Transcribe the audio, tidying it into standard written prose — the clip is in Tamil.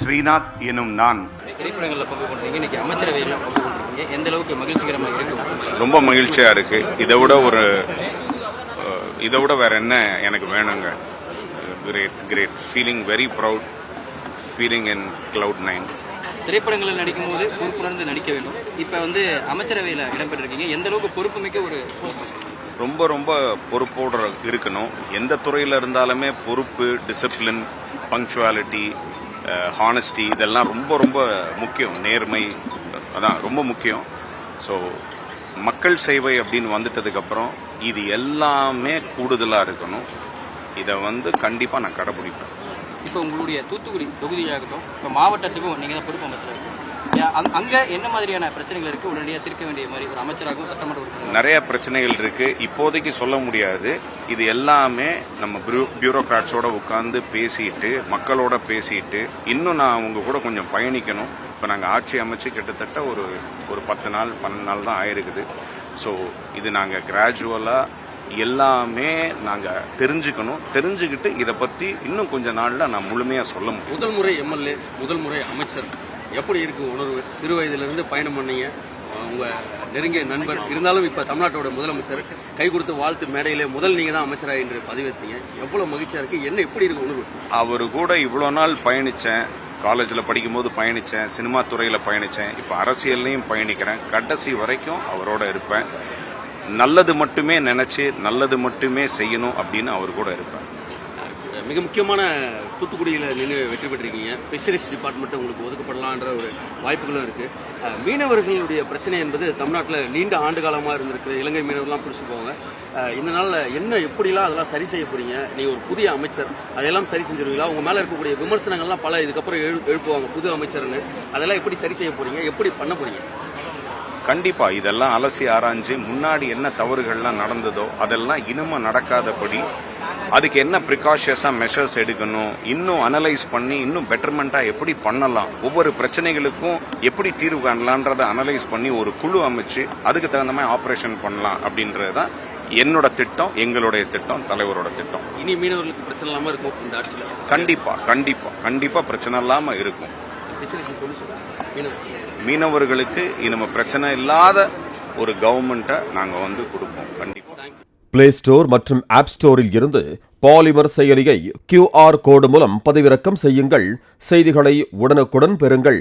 ஸ்ரீநாத் எனும் நான். திரைப்படங்களில் பங்கு கொண்டீங்க, இன்னைக்கு அமைச்சரவையில் பங்கு கொண்டிருக்கீங்க, எந்த அளவுக்கு மகிழ்ச்சிகரமாக இருக்கு? ரொம்ப மகிழ்ச்சியா இருக்கு. இதை விட வேற என்ன எனக்கு வேணுங்க. Great feeling, very proud feeling in cloud 9. திரைப்படங்களில் நடிக்கும் போது பொறுப்புணர்ந்து நடிக்க வேண்டும். இப்போ அமைச்சரவையில் இடம்பெற்றிருக்கீங்க, எந்த அளவுக்கு பொறுப்புமிக்க ஒரு ரொம்ப ரொம்ப பொறுப்போடு இருக்கணும். எந்த துறையில் இருந்தாலுமே பொறுப்பு, டிசிப்ளின், பங்க்சுவாலிட்டி, ஹானஸ்டி இதெல்லாம் ரொம்ப ரொம்ப முக்கியம். நேர்மை அதான் ரொம்ப முக்கியம். ஸோ மக்கள் சேவை அப்படின்னு வந்துட்டதுக்கப்புறம் இது எல்லாமே கூடுதலாக இருக்கணும். இதை கண்டிப்பாக நான் கடைபிடிப்பேன். இப்போ உங்களுடைய தூத்துக்குடி தொகுதியாகட்டும், இப்போ மாவட்டத்துக்கும் நீங்கள் தான் பொறுப்பு அமைச்சர், அங்கே என்ன மாதிரியான பிரச்சனைகள் இருக்குது? உடனடியாக தீர்க்க வேண்டிய மாதிரி ஒரு அமைச்சராகவும் சட்டமன்ற உறுப்பினர் நிறைய பிரச்சனைகள் இருக்குது. இப்போதைக்கு சொல்ல முடியாது. இது எல்லாமே நம்ம பியூரோக்ராட்ஸோட உட்காந்து பேசிட்டு, மக்களோட பேசிட்டு, இன்னும் நான் அவங்க கூட கொஞ்சம் பயணிக்கணும். இப்போ நாங்கள் ஆட்சி அமைச்சு கிட்டத்தட்ட ஒரு 10 நாள் 12 நாள் தான் ஆயிருக்குது. ஸோ இது நாங்கள் கிராஜுவலாக எல்லாமே நாங்கள் தெரிஞ்சுக்கிட்டு இதை பற்றி இன்னும் கொஞ்ச நாளில் நான் முழுமையாக சொல்ல முடியும். முதல் முறை எம்எல்ஏ, முதல் முறை அமைச்சர், எப்படி இருக்கு உணர்வு? சிறு வயதிலிருந்து பயணம் பண்ணீங்க, உங்க நெருங்கிய நண்பர் இருந்தாலும் இப்ப தமிழ்நாட்டோட முதலமைச்சர் கை கொடுத்து வாழ்த்து மேடையிலே முதல் நீங்க தான் அமைச்சராக என்று பதிவேற்றீங்க. எவ்வளவு மகிழ்ச்சியா இருக்கு, என்ன எப்படி இருக்கு உணர்வு? அவரு கூட இவ்வளோ நாள் பயணித்தேன். காலேஜில் படிக்கும்போது பயணித்தேன், சினிமா துறையில் பயணித்தேன், இப்போ அரசியல்லையும் பயணிக்கிறேன். கடைசி வரைக்கும் அவரோட இருப்பேன். நல்லது மட்டுமே நினைச்சு நல்லது மட்டுமே செய்யணும் அப்படின்னு அவர் கூட இருப்பேன். மிக முக்கியமான தூத்துக்குடியில் நின்று வெற்றி பெற்றிருக்கீங்க. ஃபிஷரிஸ் டிபார்ட்மெண்ட் உங்களுக்கு ஒதுக்கப்படலான்ற ஒரு வாய்ப்புகளும் இருக்கு. மீனவர்களுடைய பிரச்சனை என்பது தமிழ்நாட்டில் நீண்ட ஆண்டு காலமாக இருந்திருக்கு. இலங்கை மீனவர்கள்லாம் பிடிச்சிட்டு போவாங்க. இந்த நாளில் என்ன எப்படிலாம் அதெல்லாம் சரி செய்ய போறீங்க? நீங்க ஒரு புதிய அமைச்சர், அதெல்லாம் சரி செஞ்சிருவீங்களா? உங்க மேல இருக்கக்கூடிய விமர்சனங்கள்லாம் பல இதுக்கப்புறம் எழுப்புவாங்க புது அமைச்சர்னு. அதெல்லாம் எப்படி சரி செய்ய போறீங்க? எப்படி பண்ண போறீங்க? கண்டிப்பா இதெல்லாம் அலசி ஆராய்ஞ்சு முன்னாடி என்ன தவறுகள்லாம் நடந்ததோ அதெல்லாம் இனிமே நடக்காதபடி அதுக்கு என்ன ப்ரிகாஷியஸா மெஷர்ஸ் எடுக்கணும், இன்னும் அனலைஸ் பண்ணி இன்னும் பெட்டர்மெண்டா எப்படி பண்ணலாம், ஒவ்வொரு பிரச்சனைகளுக்கும் எப்படி தீர்வு காணலான்றதை அனலைஸ் பண்ணி ஒரு குழு அமைச்சு அதுக்கு தகுந்த மாதிரி ஆபரேஷன் பண்ணலாம் அப்படின்றதுதான் என்னோட திட்டம், எங்களுடைய திட்டம், தலைவரோட திட்டம். இனி மீனவர்களுக்கு பிரச்சனை இல்லாம இருக்கும் இந்த ஆட்சியில். கண்டிப்பா கண்டிப்பா கண்டிப்பா பிரச்சனை இல்லாம இருக்கும். மீனவர்களுக்கு இனிமே பிரச்சனை இல்லாத ஒரு கவர்மெண்ட்டை நாங்கள் கொடுப்போம். கண்டிப்பா. பிளே ஸ்டோர் மற்றும் ஆப் ஸ்டோரில் இருந்து பாலிமர் செயலியை QR கோடு மூலம் பதிவிறக்கம் செய்யுங்கள். செய்திகளை உடனுக்குடன் பெறுங்கள்.